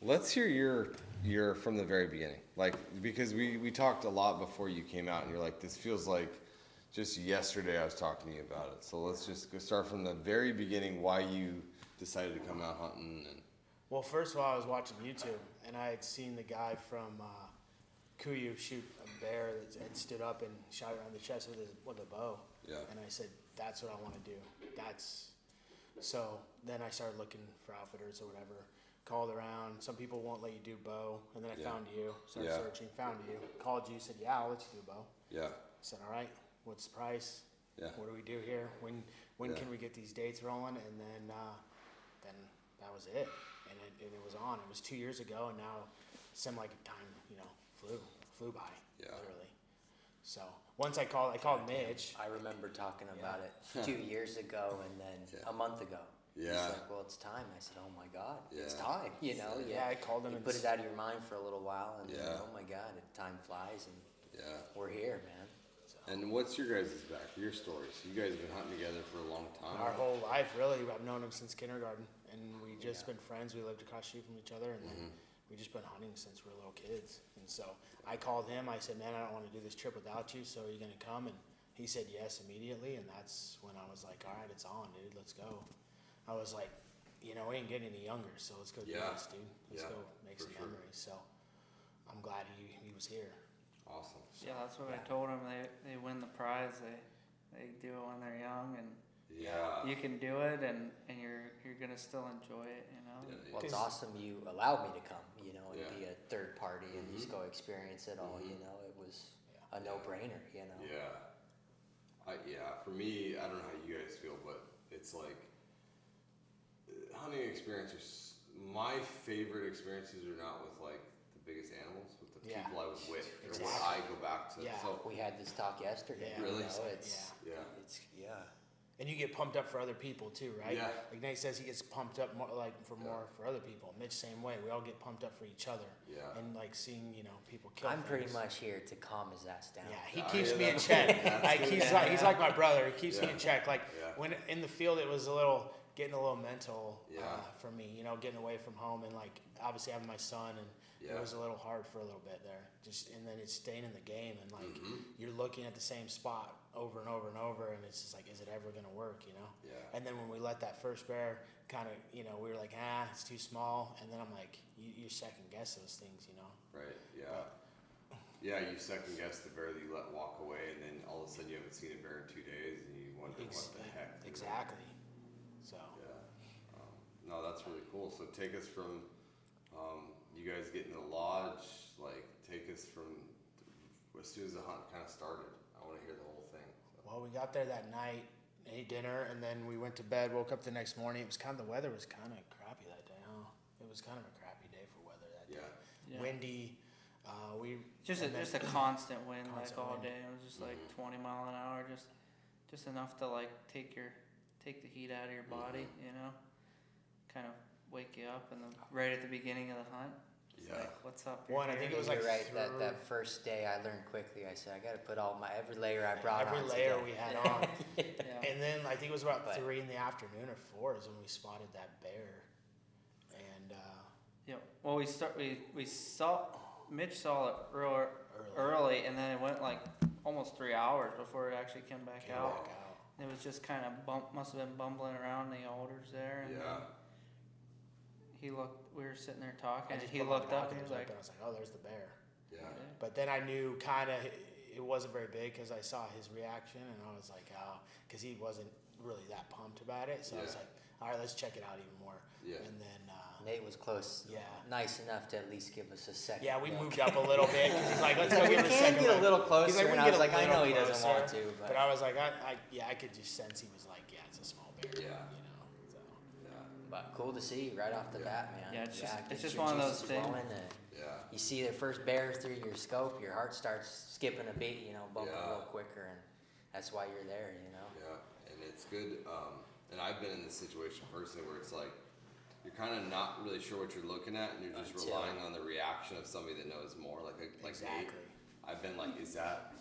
Let's hear your from the very beginning, like because we talked a lot before you came out, and you're like, this feels like just yesterday I was talking to you about it. So let's just go start from the very beginning. Why you decided to come out hunting and. Well, first of all, I was watching YouTube, and I had seen the guy from Kuyu shoot a bear that had stood up and shot it around the chest with a bow. Yeah. And I said, that's what I want to do. So then I started looking for outfitters or whatever. Called around. Some people won't let you do bow. And then I found you. Started searching. Found you. Called you. Said, yeah, I'll let you do bow. Yeah. I said, all right. What's the price? Yeah. What do we do here? When can we get these dates rolling? And then that was it. And it was on. It was 2 years ago, and now it seemed like time, flew by, literally. So once I called Mitch. I remember talking about it 2 years ago, and then a month ago. Yeah. He's like, well, it's time. I said, oh my God, it's Yeah. time. Yeah, I called him. You put it out of your mind for a little while, and then, oh my God, time flies, and we're here, man. So. And what's your guys' your stories? You guys have been hunting together for a long time. Our whole life, really. I've known him since kindergarten, and we just been friends. We lived across the street from each other, and then we just been hunting since we were little kids. And so I called him. I said, man, I don't want to do this trip without you, so are you going to come? And he said yes immediately, and that's when I was like, all right, it's on, dude. Let's go. I was like, we ain't getting any younger, so let's go do this, dude. Let's go make some memories. So I'm glad he was here. Awesome. Yeah, that's what I told them. They win the prize. They do it when they're young, and you can do it, and you're gonna still enjoy it, Well, it's awesome you allowed me to come, and be a third party and just go experience it all. It was a no-brainer. For me, I don't know how you guys feel, but it's like hunting experiences. My favorite experiences are not with like the biggest animals, with the people I was with. Exactly. Or what I go back to. Yeah. So We had this talk yesterday. Yeah. Really? It's And you get pumped up for other people too, right? Yeah. Like Nate says, he gets pumped up more for other people. Mitch, same way. We all get pumped up for each other. Yeah. And like seeing people kill. I'm pretty things. much here to calm his ass down. Yeah, he keeps me in check. He's like my brother. He keeps me in check. Like when in the field, it was getting a little mental for me. Getting away from home and like obviously having my son, and it was a little hard for a little bit there. And then it's staying in the game, and like you're looking at the same spot over and over and over, and it's just like, is it ever gonna work? Yeah. And then when we let that first bear kind of, we were like, it's too small, and then I'm like, you second guess those things, Right. Yeah. You second guess the bear that you let walk away, and then all of a sudden you haven't seen a bear in 2 days, and you wonder what the heck. Exactly. So. Yeah. No, that's really cool. So take us from you guys getting the lodge. Like take us from as soon as the hunt kind of started. I want to hear the whole thing. So. Well, we got there that night, ate dinner, and then we went to bed. Woke up the next morning. The weather was kind of crappy that day. Huh? It was kind of a crappy day for weather that day. Yeah. Windy. just a constant wind all day. It was just like 20 mile an hour, just enough to like take the heat out of your body, kind of wake you up, and then right at the beginning of the hunt. Like, what's up? One, I think it was like You're right. That first day, I learned quickly. I said, I got to put every layer I brought on. Every layer we had on. Yeah. And then I think it was about 3 in the afternoon or 4 is when we spotted that bear. And well, Mitch saw it early, and then it went like almost 3 hours before it actually came back out. It was just kind of must have been bumbling around the alders there, and then he looked. We were sitting there talking, and he looked up, and he was like, I was like, oh, there's the bear. Yeah. But then I knew kind of it wasn't very big because I saw his reaction, and I was like, oh, because he wasn't really that pumped about it. So I was like, all right, let's check it out even more. Yeah. And then Nate was close. Yeah. Nice enough to at least give us a second. Yeah, we moved up a little bit because he's like, let's go give it a We second. can get a little closer, He's like, and I was like, I know he doesn't want to. But I was like, I could just sense he was like, yeah, it's a small bear. Yeah. So. But cool to see right off the bat, man. Yeah, it's gets just your one of those juices things. flowing, you see the first bear through your scope, your heart starts skipping a beat, bumping a little quicker, and that's why you're there, Yeah, and it's good. And I've been in this situation personally where it's like you're kind of not really sure what you're looking at, and you're just relying on the reaction of somebody that knows more. Like Exactly. Nate, I've been like, is that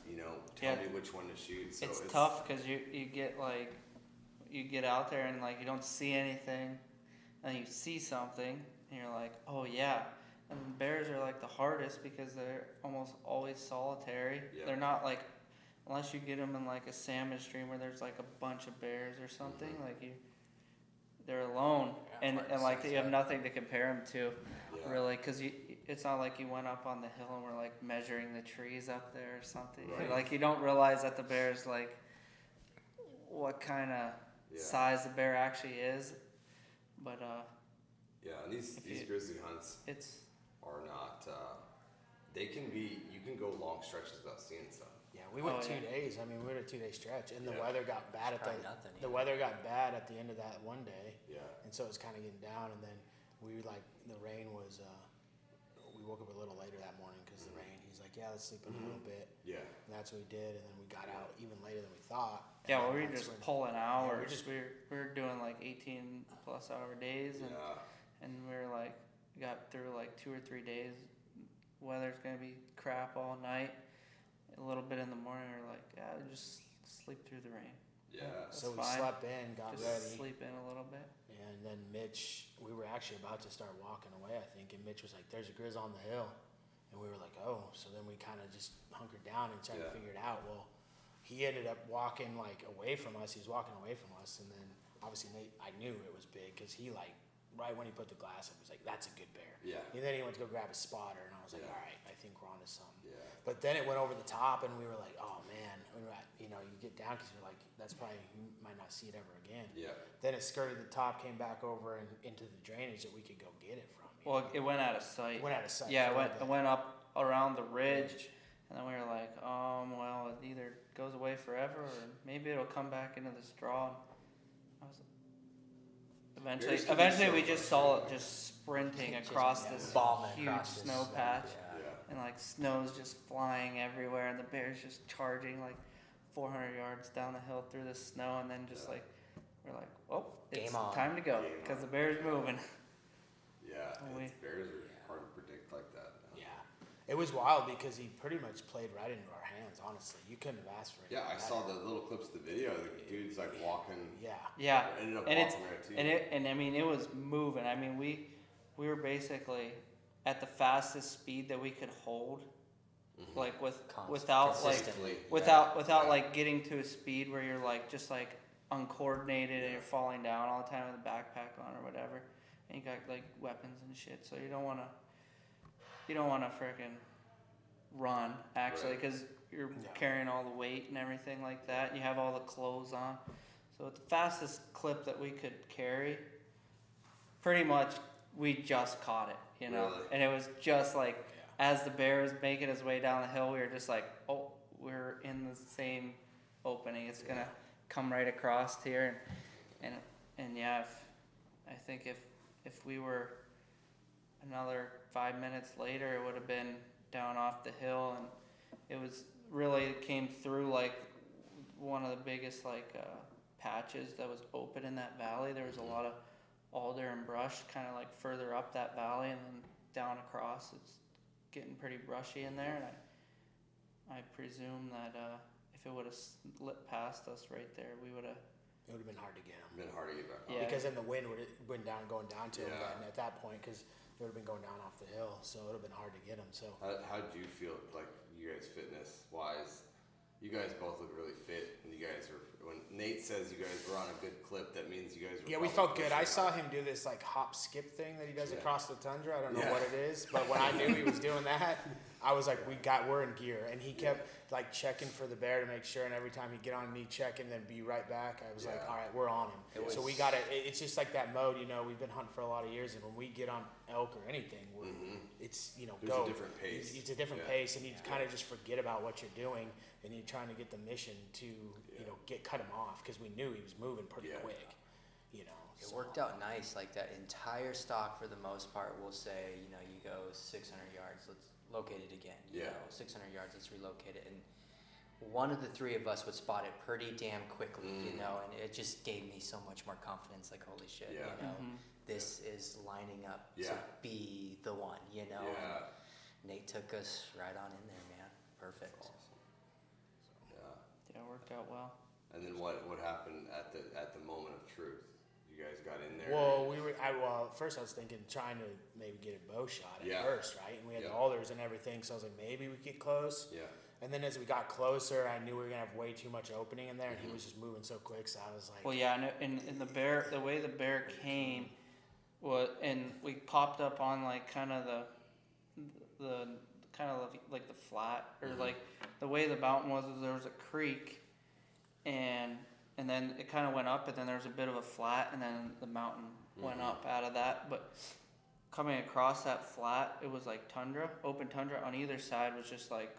tell me which one to shoot. So it's tough because you get out there and like you don't see anything, and you see something, and and you're like, oh yeah. And bears are like the hardest because they're almost always solitary. Yeah. They're not like, unless you get them in like a salmon stream where there's like a bunch of bears or something, they're alone, Yeah, and hard to like size you have up. nothing to compare them to, Yeah. really, because it's not like you went up on the hill and were like measuring the trees up there or something. Right. Like you don't realize that the bear's like what kind of size the bear actually is, but Yeah, and these grizzly hunts it's are not. They can be. You can go long stretches without seeing stuff. Yeah, we went Oh, 2 yeah. days. I mean, we were a 2 day stretch, and the Yeah. weather got bad at Probably nothing, the yeah. weather got bad at the end of that one day, Yeah. and so it was kind of getting down. And then we the rain was. We woke up a little later that morning because the rain. He's like, yeah, let's sleep in a little bit, Yeah. and that's what we did. And then we got out even later than we thought. And yeah. then Well, we were that's just when- pulling Yeah, hours. We were doing like 18+ hour days, and we were like got through like 2 or 3 days. Weather's gonna be crap all night. A little bit in the morning, we're like, yeah, just sleep through the rain. Yeah. That's So we fine. slept in, got Just ready, sleep in a little bit. and then Mitch. We were actually about to start walking away, I think, and Mitch was like, "There's a grizz on the hill," and we were like, "Oh." So then we kind of just hunkered down and tried to figure it out. Well, he ended up walking like away from us. He was walking away from us, and then obviously Nate, I knew it was big because he like right when he put the glass up, he was like, "That's a good bear." Yeah. And then he went to go grab a spotter, and I was like, Yeah. "All right, I think we're onto something." Yeah. But then it went over the top, and we were like, "Oh man!" We were at, you get down because you're like, "That's probably you might not see it ever again." Yeah. Then it skirted the top, came back over and into the drainage that we could go get it from. you Well, know? it went out of sight. It went out of sight. Yeah, for a little it bit. went up around the ridge, and then we were like, well, it either goes away forever, or maybe it'll come back into this draw. I was, Bears can be eventually, so we just saw it frustrating, just sprinting Just across yeah, this bombing huge across this snow patch, Yeah. Yeah. and like snow's just flying everywhere, and the bear's just charging like 400 yards down the hill through the snow, and then just Yeah. like we're like, oh, it's Game on. time to go Game because on. the bear's moving. Yeah. And we- Bears are hard to predict like that. Yeah, it was wild because he pretty much played right into our hands. Honestly, you couldn't have asked for it. Yeah, I saw the little clips of the video. The dude's like walking. Yeah, Yeah, Ended up and it's walking there too. and I mean it was moving. I mean we were basically at the fastest speed that we could hold, like without like Consistently. without like getting to a speed where you're like just like uncoordinated and you're falling down all the time with a backpack on or whatever, and you got like weapons and shit. So you don't wanna frickin' run actually Right. because you're Yeah. carrying all the weight and everything like that. You have all the clothes on. So at the fastest clip that we could carry, pretty much we just caught it, you know. Really? And it was just like as the bear was making his way down the hill, we were just like, oh, we're in the same opening. It's gonna come right across here, and yeah, I think if we were another 5 minutes later, it would have been down off the hill, and it was really it came through like one of the biggest like patches that was open in that valley. There was a lot of alder and brush kind of like further up that valley, and then down across it's getting pretty brushy in there, and I presume that if it would have slipped past us right there, we would have. it would have been hard to get him. Been hard to get back on. Yeah. Because then the wind would have been going down to him Yeah. then at that point because it would have been going down off the hill, so it would have been hard to get him. So How do you feel like you guys fitness wise? You guys both look really fit, and you guys are. When Nate says you guys were on a good clip, that means you guys were. yeah, we probably felt good. I pushing saw hard. him do this like hop skip thing that he does Yeah. across the tundra. I don't know Yeah. what it is, but when I knew he was doing that, I was like, we're in gear. And he kept like checking for the bear to make sure, and every time he'd get on me, check and then be right back. I was like, Yeah. all right, we're on him. So we got it. It's just like that mode, you know. We've been hunting for a lot of years, and when we get on elk or anything, it's There's go. a different pace. It's a different Yeah. pace, and you kind of just forget about what you're doing, and you're trying to get the mission to cut him off because we knew he was moving pretty Yeah. quick, you know. It worked out nice, like that entire stock for the most part. We'll say, you go 600 yards, let's locate it again. You Yeah. know, 600 yards, let's relocate it. And one of the three of us would spot it pretty damn quickly, and it just gave me so much more confidence. Like, holy shit, Yeah. this is lining up to Yeah. be the one, Yeah. And Nate took us right on in there, man. Perfect. Awesome. Yeah. Yeah, it worked out well. And then what happened at the moment of truth? You you guys got in there? Well, at first I was thinking trying to maybe get a bow shot at first, right? And we had the alders and everything, so I was like, maybe we get close. Yeah. And then as we got closer, I knew we were gonna have way too much opening in there, and he was just moving so quick. So I was like, Well, yeah, and the bear, the way the bear came, was, and we popped up on like kind of the kind of like the flat, or like the way the mountain was is there was a creek, and then it kind of went up, and then there was a bit of a flat, and then the mountain went up out of that. But coming across that flat, it was like tundra, open tundra. On either side was just like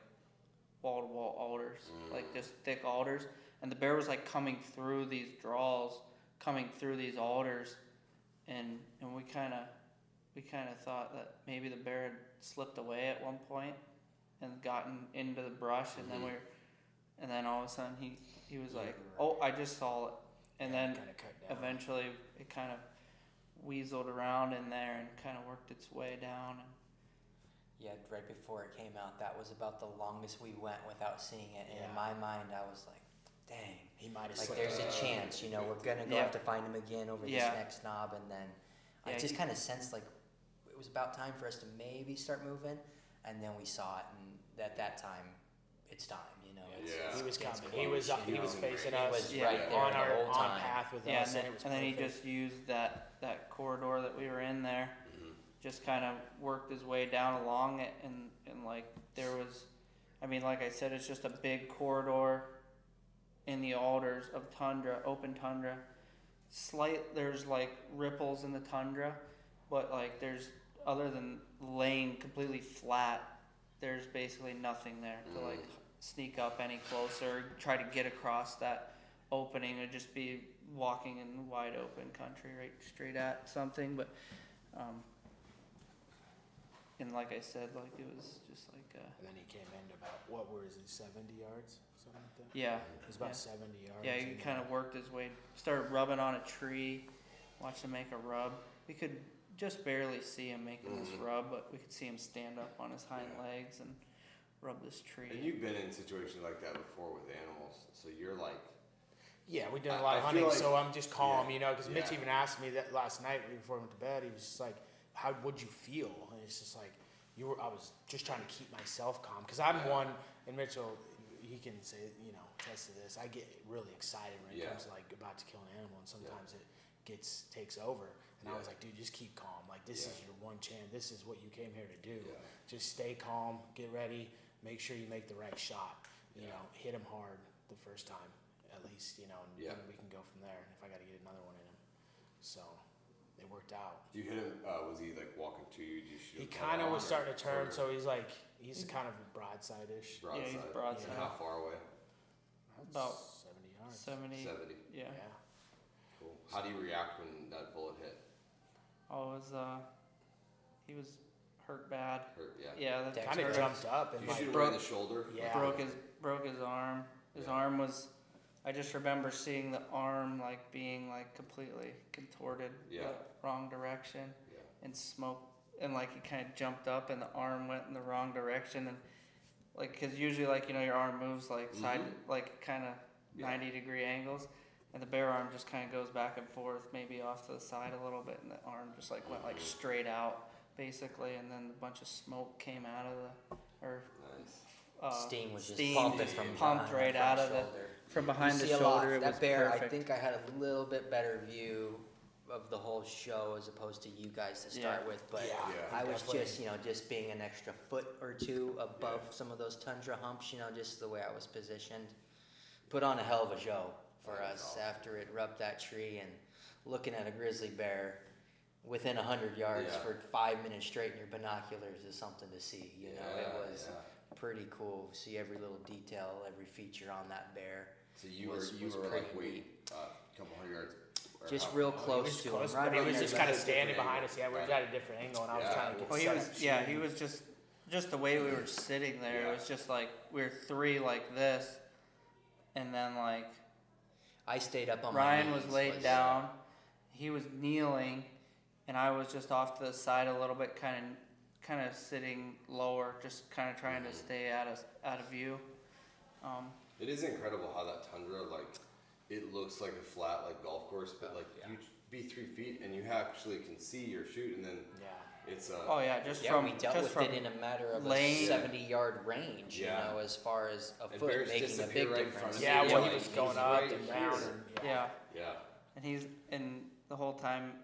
wall-to-wall alders, like just thick alders, and the bear was like coming through these draws, coming through these alders, and we kind of thought that maybe the bear had slipped away at one point and gotten into the brush, and then all of a sudden he was like, oh, I just saw it, and then eventually it kind of weaseled around in there and kind of worked its way down. And Yeah, right before it came out, that was about the longest we went without seeing it. And in my mind, I was like, dang. he might have Like, slipped there's away. a chance, you know, we're going to go have to find him again over this next knob. And then I just kind of sensed like it was about time for us to maybe start moving. And then we saw it. And at that time, it's time, you know. He was coming. close, He was you know. facing He us. was Yeah. right there on the our whole time. on path with yeah, us, and and it was then he perfect. just used that corridor that we were in there, just kind of worked his way down along it, and like there was, I mean, like I said, it's just a big corridor in the alders of tundra, open tundra. There's like ripples in the tundra, but like there's, other than laying completely flat, there's basically nothing there to like sneak up any closer, try to get across that opening, or just be walking in wide open country right straight at something. But and like I said, like it was just like And then he came in about, what was it, 70 yards, something like that. yeah, It was about 70 yards. yeah, he and kind of worked his way, started rubbing on a tree, watched him make a rub. We could just barely see him making this rub, but we could see him stand up on his hind legs and rub this tree. And you've been in situations like that before with animals, so you're like, Yeah, we did a lot of I feel hunting, like- so I'm just calm, you know, because Mitch Yeah. even asked me that last night before I went to bed. He was just like, "How would you feel?" And it's just like, I was just trying to keep myself calm, because I'm one, and Mitchell, he can say, you know, attest to this. I get really excited when it comes to like about to kill an animal, and sometimes it takes over. And I was like, dude, just keep calm. Like, this is your one chance. This is what you came here to do. Yeah. Just stay calm, get ready, make sure you make the right shot. You know, hit him hard the first time, at least, you know, and then we can go from there. And if I got to get another one in him. So it worked out. you hit him, was he like walking to you? Did you shoot He him kind head of on was or starting to turn, quarter? so he's kind of broadside-ish. Broadside. Yeah, he's broadside. And how far away? About 70 yards. 70. 70. Yeah. Yeah. Cool. How do you react when that bullet hit? Oh, it was he was hurt bad. Hurt, yeah. Yeah, that Dex Kind of hurt. jumped up Did and you like shoot him broke- right in the shoulder? Yeah. broke his arm. His arm was, I just remember seeing the arm like being like completely contorted Yeah. the wrong direction, Yeah. and smoke, and like he kind of jumped up and the arm went in the wrong direction, and like, cause usually like, you know, your arm moves like side, like kind of 90-degree angles, and the bear arm just kind of goes back and forth, maybe off to the side a little bit, and the arm just like went like straight out basically, and then a bunch of smoke came out of Nice. Steam was just steam pumping just from pumped behind right the out front of the shoulder. from You behind the see a lot. shoulder. It That was bear, perfect. I think I had a little bit better view of the whole show as opposed to you guys to start Yeah. with, but Yeah. I was Definitely. just, you know, just being an extra foot or two above some of those tundra humps, you know, just the way I was positioned. Put on a hell of a show for us after it rubbed that tree, and looking at a grizzly bear within 100 yards Yeah. for 5 minutes straight in your binoculars is something to see, you know. It was pretty cool. See every little detail, every feature on that bear. So you was were pretty like wait a couple hundred yards. or Just how- real he close was to close, him, right but he on was there. just at kind a of standing different behind angle. us. Yeah, we were Right. at a different angle, and I was Yeah. trying to get Oh, he set was, up yeah, he shooting. was just the way we were sitting there. It was just like we were three like this, and then like I stayed up on my Ryan knees. was laid down, he was kneeling, and I was just off to the side a little bit, kind of sitting lower, just kind of trying to stay out of view. It is incredible how that tundra, like, it looks like a flat, like golf course, but like be 3 feet, and you actually can see your chute, and then Yeah. it's Oh yeah, just Yeah, from we dealt just with from it in a matter of lane. a 70-yard range, Yeah. you know, as far as a And foot bears making a disappear big right in front difference. of Yeah, you. when Yeah, he was he's going up right and down, here. and yeah. Yeah. And the whole time,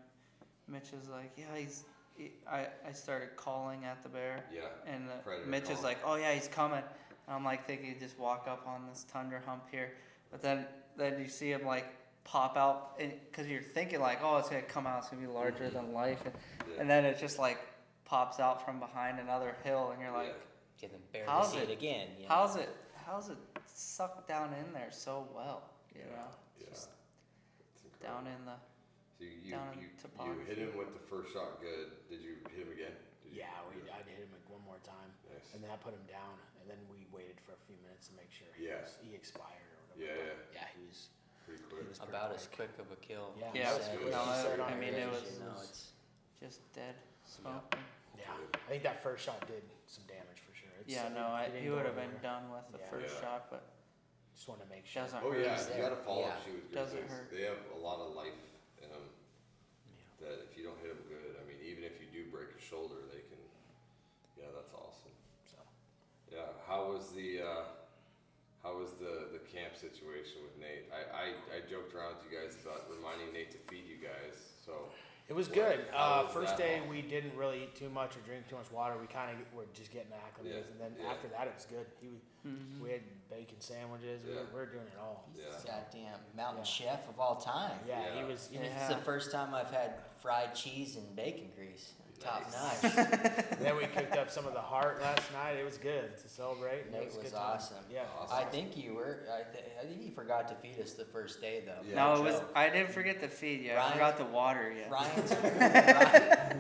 Mitch is like, yeah, I started calling at the bear, Yeah. and Predator Mitch is calling. like, oh yeah, he's coming. And I'm like thinking, just walk up on this tundra hump here, but then you see him like pop out, because you're thinking like, oh, it's gonna come out, it's gonna be larger than life, and then it just like pops out from behind another hill, and you're like, Get them barely How's see it it- again. You know? how's it sucked down in there so well, you know? Yeah. Just It's incredible. down in the So you down in you topography. hit him with the first shot good. Did you hit him again? Did you? yeah, I hit him like one more time, Nice. and then I put him down, and then we waited for a few minutes to make sure Yeah. he expired or whatever. Yeah, But yeah, he was. Pretty He quick. was About pretty as quick of a kill. Yeah. Yeah. as Good. you No, said I on mean, your it page, was- you know, it's just dead smoke. Yeah, I think that first shot did some damage for sure. Yeah, no, didn't he go would have been anywhere. done with the Yeah. first Yeah. shot, but Just want to make sure. doesn't Oh hurt. yeah, He's you there. got to follow Yeah. up shoot with Doesn't grizzlies. hurt. They have a lot of life in them. That if you don't hit them good, I mean, even if you do break a shoulder, they can. Yeah, that's awesome. So Yeah, how was the camp situation with Nate? I joked around with you guys about reminding Nate to feed you guys. So it was What- good. how was First that? day we didn't really eat too much or drink too much water. We kind of were just getting acclimated, Yeah, and then yeah. after that it was good. Mm-hmm. We had bacon sandwiches. Yeah. We were doing it all. Yeah. goddamn mountain Yeah. chef of all time. Yeah, Yeah. he was. He was Yeah. This is the first time I've had fried cheese and bacon grease. Top Nice. notch. Then we cooked up some of the heart last night. It was good to celebrate. and it Nate was a was good time. awesome. Yeah. Awesome. I think you were. I think you forgot to feed us the first day though. Yeah. No, it was. Joe. I didn't forget to feed you. I Ryan- forgot the water yet.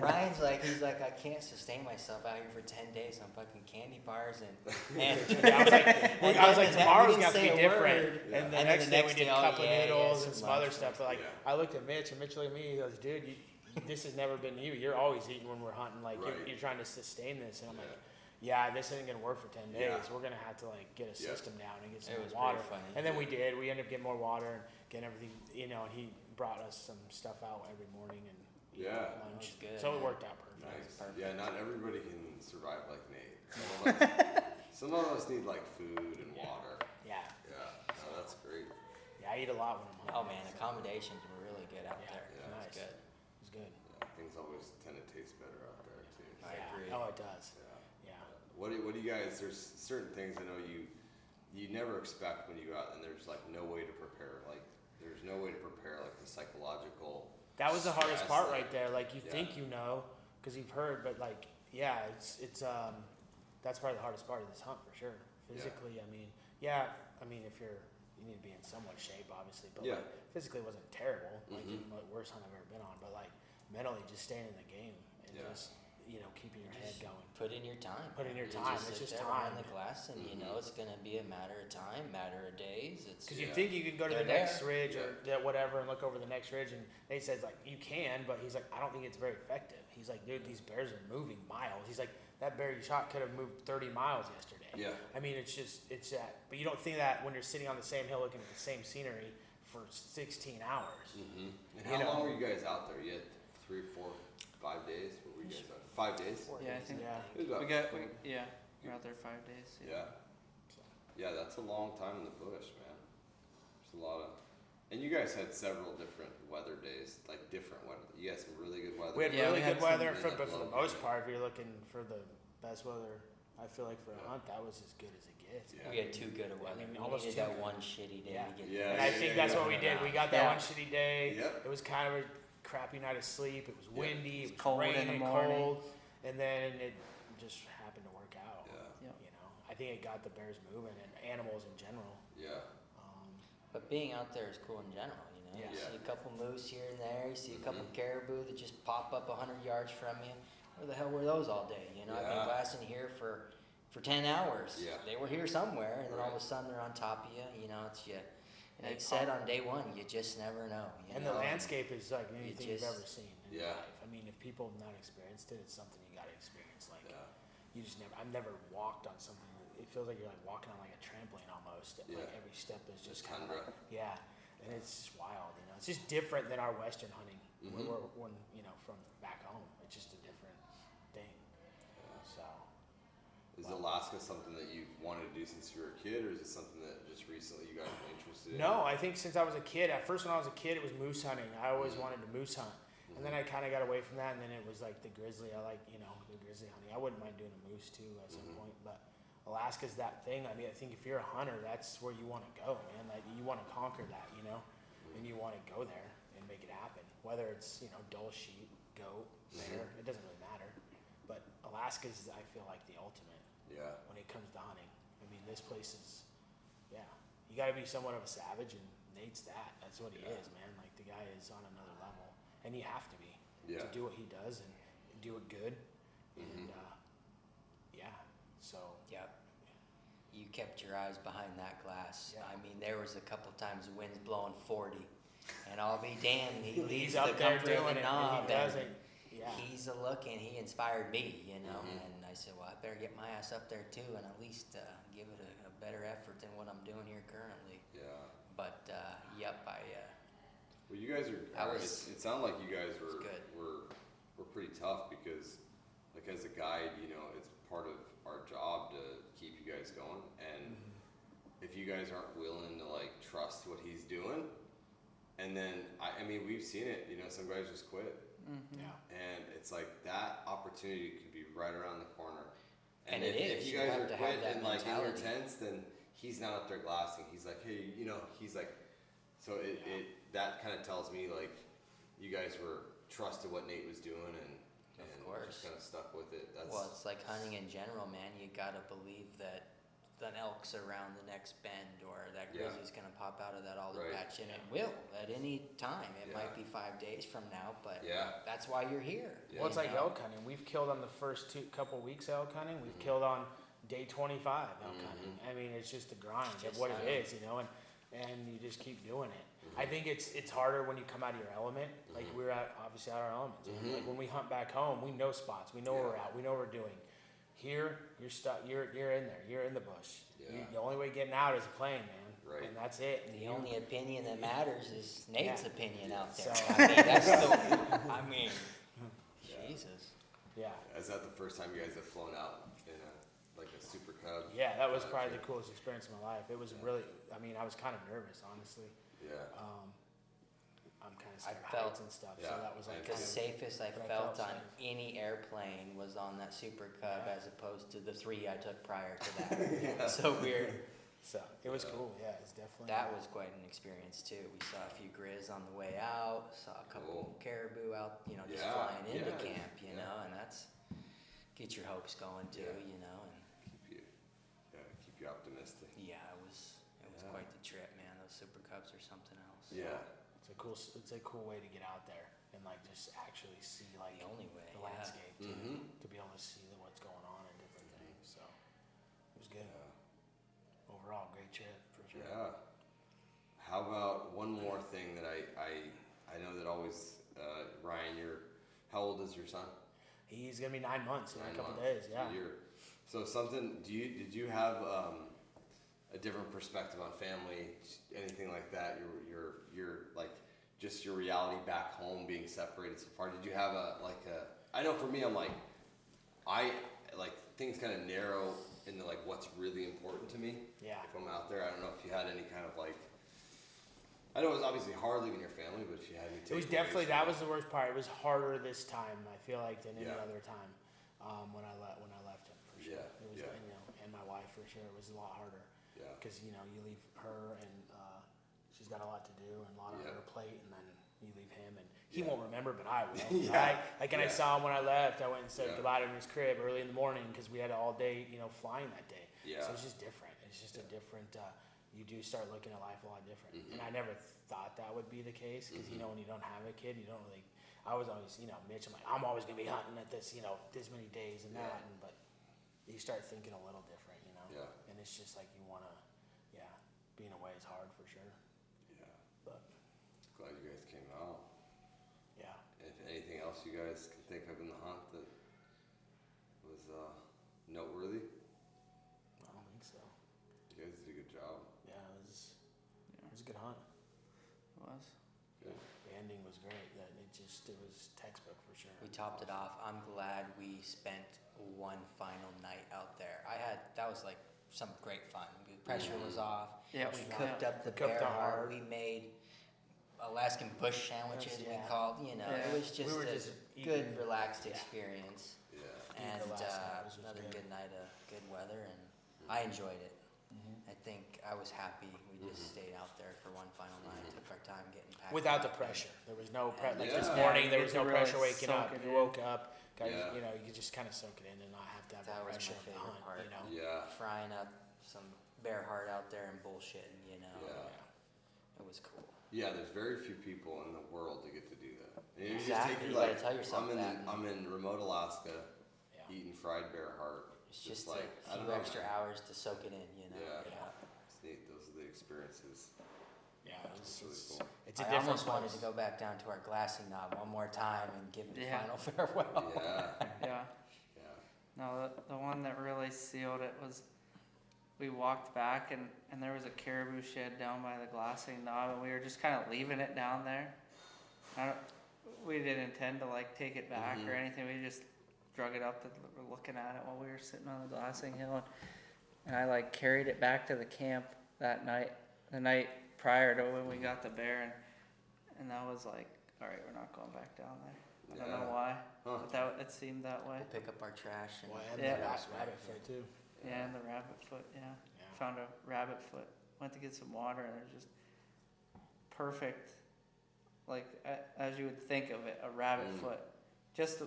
Ryan's like, he's like, I can't sustain myself out here for 10 days on fucking candy bars and Yeah, I was like, I was like, and tomorrow's we got to didn't be say a different. word. Yeah. And the And then next the day we next did day, cup of yeah, noodles yeah, and some some other lunch. stuff. But like, Yeah. I looked at Mitch, and Mitch looked at me. He goes, "Dude, this has never been you. You're always eating when we're hunting. Like Right. you're trying to sustain this." And I'm Yeah. like, "Yeah, this isn't gonna work for 10 days. Yeah. We're gonna have to like get a Yeah. system down and get some It more was water." pretty funny. And then we did. We ended up getting more water and getting everything, And he brought us some stuff out every morning and Yeah. lunch. That was good, So it man. worked out perfect. Nice. Perfect. Yeah, not everybody can survive like Nate. Some of us need like food and water. Yeah, Yeah, no, that's great. yeah. I eat a lot when I'm hunting. Oh man, accommodations were really good out Yeah. there. Yeah. It was Nice. good. It was good. Yeah, things always tend to taste better out there too. I Yeah. agree. Oh, it does. Yeah. Yeah. What do you guys? There's certain things I know you never expect when you go out, and there's like no way to prepare. Like there's no way to prepare like the psychological. That was the hardest stress part that- right there. Like you Yeah. think you know, because you've heard, but like, yeah, it's that's probably the hardest part of this hunt for sure. Physically, I mean, if you need to be in somewhat shape, obviously, but Yeah. like, physically it wasn't terrible. Like Mhm. it was the worst hunt I've ever been on, but like mentally, just staying in the game and Yeah. just keeping your head going. Put in your time. Put in your You time. Just It's sit just there behind time. the glass, and you know Mhm. it's gonna be a matter of time, matter of days. It's Because Yeah. you think you can go to They're the next there. ridge or whatever and look over the next ridge, and they said like you can, but he's like I don't think it's very effective. He's like, dude, these bears are moving miles. He's like that bear you shot could have moved 30 miles yesterday. Yeah. I mean, it's that, but you don't think that when you're sitting on the same hill looking at the same scenery for 16 hours. Mm-hmm. And You how know. long were you guys out there? You had 3, 4, 5 days. What were you guys out? 5 days. Yeah, I think Yeah. It was about we're out there 5 days. Yeah. Yeah, that's a long time in the bush, man. There's a lot of, and you guys had several different weather days, like different weather. You had some really good weather. We had Yeah, really we had good some weather, really but for the low most weather. part, if you're looking for the best weather, I feel like for a Yeah. hunt, that was as good as it gets. Yeah. we had too good of weather. mean, We almost needed too that good. one shitty day Yeah. to get. Yeah, And I think that's what we did. We got that Yeah. one shitty day. Yep. It was kind of a crappy night of sleep. It was Yeah. windy. It It's was cold in the raining, morning. cold, and then it just happened to work out. Yeah. Yep. I think it got the bears moving and animals in general. Yeah. But being out there is cool in general, you know. Yeah. You Yeah. see a couple moose here and there. You see a couple Mhm. caribou that just pop up 100 yards from you. Where the hell were those all day? You know, I've Yeah. been glassing here for 10 hours. Yeah. They were here somewhere, and then all of a Right. sudden they're on top of you. You know, it's you. They Like said on day one, you just never know. You And know? the landscape is like anything you've just- ever seen in Yeah. your life. I mean, if people have not experienced it, it's something you got to experience. Like Yeah. you just never. I've never walked on something. It feels like you're like walking on like a trampoline almost. Yeah. Like every step is just kind of Tundra. yeah, and it's just wild. It's just different than our western hunting. when from back home. It's just a different thing. So. Is Alaska something that you've wanted to do since you were a kid, or is it something that just recently you guys were interested in? No, I think since I was a kid. At first, when I was a kid, it was moose hunting. I always wanted to moose hunt, and then I kind of got away from that. And then it was like the grizzly. I like the grizzly hunting. I wouldn't mind doing a moose too at some point, but Alaska's that thing. I mean, I think if you're a hunter, that's where you want to go, man. Like you want to conquer that, and you want to go there and make it happen. Whether it's dull sheep, goat, bear, it doesn't really matter. But Alaska's, I feel like, the ultimate. Yeah. When it comes to hunting, I mean, this place is, you got to be somewhat of a savage, and Nate's that. That's what he is, man. Like the guy is on another level, and you have to be to do what he does and do it good. And so Yep. You kept your eyes behind that glass. Yeah. I mean, there was a couple times winds blowing 40, and I'll be damned, he leaves he's up the there comfort of doing the it, and knob, he does and it. Yeah. he's a looking. He inspired me, and I said, well, I better get my ass up there too, and at least give it a better effort than what I'm doing here currently. Yeah. But Well, you guys it sounded like you guys were good. were pretty tough because, like, as a guide, it's part of our job to keep you guys going, and if you guys aren't willing to like trust what he's doing, and then I mean we've seen it. Some guys just quit. Yeah. And it's like that opportunity could be right around the corner. And if you guys are have to quit have that and like in your mentality. tents, then he's not up there glassing. He's like, hey, he's like, so it that kind of tells me like you guys were trusted what Nate was doing and course. just kind of stuck with it. Well, it's like hunting in general, man. You gotta believe that an elk's around the next bend, or that grizzly's gonna pop out of that alder Right. patch, and it will at any time. It Yeah. might be 5 days from now, but Yeah. that's why you're here. Yeah. Well, it's you like know? elk hunting. We've killed on the first couple weeks elk hunting. We've killed on day 25 elk hunting. I mean, it's just the grind of Just what it hunting. is, and you just keep doing it. I think it's harder when you come out of your element. Like we're obviously out of our elements. Like when we hunt back home, we know spots. We know where we're at. We know what we're doing. Here, you're stuck. You're in there. You're in the bush. Yeah. The only way getting out is playing, man. Right. And that's it. And The only opinion that matters is Nate's opinion out there. So- I mean, that's Jesus. yeah. Is that the first time you guys have flown out in a super cub? Yeah, that was probably the coolest experience of my life. It was really. I mean, I was kind of nervous, honestly. Yeah. I'm kind of scared of felt- heights and stuff, Yeah. so that was like The kind of, safest I But I felt felt on safe. any airplane was on that Super Cub, Yeah. as opposed to the 3 I took prior to that. So weird. so it was cool. Yeah, it's definitely. That was quite an experience too. We saw a few grizz on the way out, saw a couple Cool. caribou out, just Yeah, flying into yeah, camp, and that's get your hopes going too, Yeah. and Keep you optimistic. yeah, it was Yeah. quite the trip, man. Those Super Cubs are something else. Yeah. It's a cool way to get out there and like just actually see like The only way, the yeah. landscape too, Mhm. to be able to see what's going on and different things. So it was good. Yeah. Overall, great trip for sure. Yeah. How about one more thing that I know that always Ryan, how old is your son? He's gonna be 9 months in 9 a couple months. days. Yeah. So something. Did you have a different perspective on family? Anything like that? Your like just your reality back home being separated so far. Did you have I know for me, I'm like things kind of narrow into like what's really important to me. Yeah. If I'm out there, I don't know if you had any kind of like. I know it was obviously hard leaving your family, but if you had any. It was takeaways definitely from that was the worst part. It was harder this time. I feel like than any Yeah. other time when I left him for sure. Yeah, It was yeah. and my wife for sure. It was a lot harder Yeah. because you leave her and she's got a lot to do and a lot on Yeah. her plate, and then you leave him and he Yeah. won't remember, but I will. Yeah. Right? Like, and I Yeah. saw him when I left. I went and said Yeah. goodbye to him in his crib early in the morning because we had all day flying that day. Yeah. So it's just different. It's just a different. You do start looking at life a lot different. And I never thought that would be the case because when you don't have a kid, you don't really. I was always Mitch. I'm like I'm always gonna be hunting at this this many days and that, but you start thinking a little different, Yeah. And it's just like you wanna, being away is hard for sure, Yeah. but Glad you guys came out. yeah. If anything else you guys can think of in the hunt that was noteworthy, I don't think so. you guys did a good job. Yeah, it was a good hunt. It was. Good. The ending was great. That it just it was textbook for sure. We topped it off. I'm glad we spent one final night out there. That was like some great fun. The pressure was off. Yeah, We cooked up the Cooked bear the heart. heart. We made Alaskan bush sandwiches. Yeah. We called. You know, Yeah. it was just We were a just good, eating- relaxed yeah. experience. Yeah. And Alaskan, it was another good. good night of good weather, and I enjoyed it. I think I was happy we just stayed out there for one final night, took our time getting packed Without the up. pressure, there was no like Yeah. this Yeah, morning. you There get was to no really pressure waking soak up. it You in. woke up, guys. Yeah. You know, you could just kind of soak it in and not have to have That the was pressure my of the favorite hunt. part. You know, Yeah. Frying up some bear heart out there and bullshitting, you know. Yeah. It was cool. Yeah, there's very few people in the world that get to do that. And you just Exactly, take you your, gotta tell yourself I'm in remote Alaska, Yeah. eating fried bear heart. It's just like, a I don't few know, extra man. hours to soak it in, you know. Yeah. It's neat. Those are the experiences. yeah, It's really cool. it's a I different almost wanted place. to go back down to our glassing knob one more time and give it a Yeah. final farewell. Yeah. Yeah. Yeah. No, the one that really sealed it was we walked back and there was a caribou shed down by the glassing knob and we were just kind of leaving it down there. We didn't intend to like take it back or anything. We just drug it up and were looking at it while we were sitting on the glassing hill. And I like carried it back to the camp that night, the night prior to when we got the bear. And that was like, all right, we're not going back down there. I don't know Yeah. why, Huh. but it seemed that way. We'll pick up our trash and Well, and Yeah. the rabbit foot too. Yeah, and the rabbit foot, yeah. Yeah. Found a rabbit foot. Went to get some water and it was just perfect, like as you would think of it, a rabbit foot. Just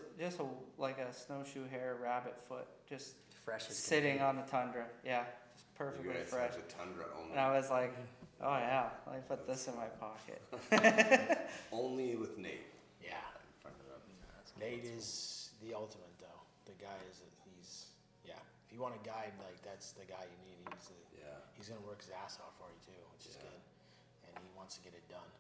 like a snowshoe hair rabbit foot, just fresh as sitting can on the tundra. Yeah, just You perfectly guys fresh. have the tundra only. And I was like, oh yeah, let me put this in my pocket. Only with Nate. Yeah. Nate is the ultimate though. The guy is if you want a guide, like that's the guy you need. Yeah. He's gonna work his ass off for you too, which is Yeah. good. And he wants to get it done.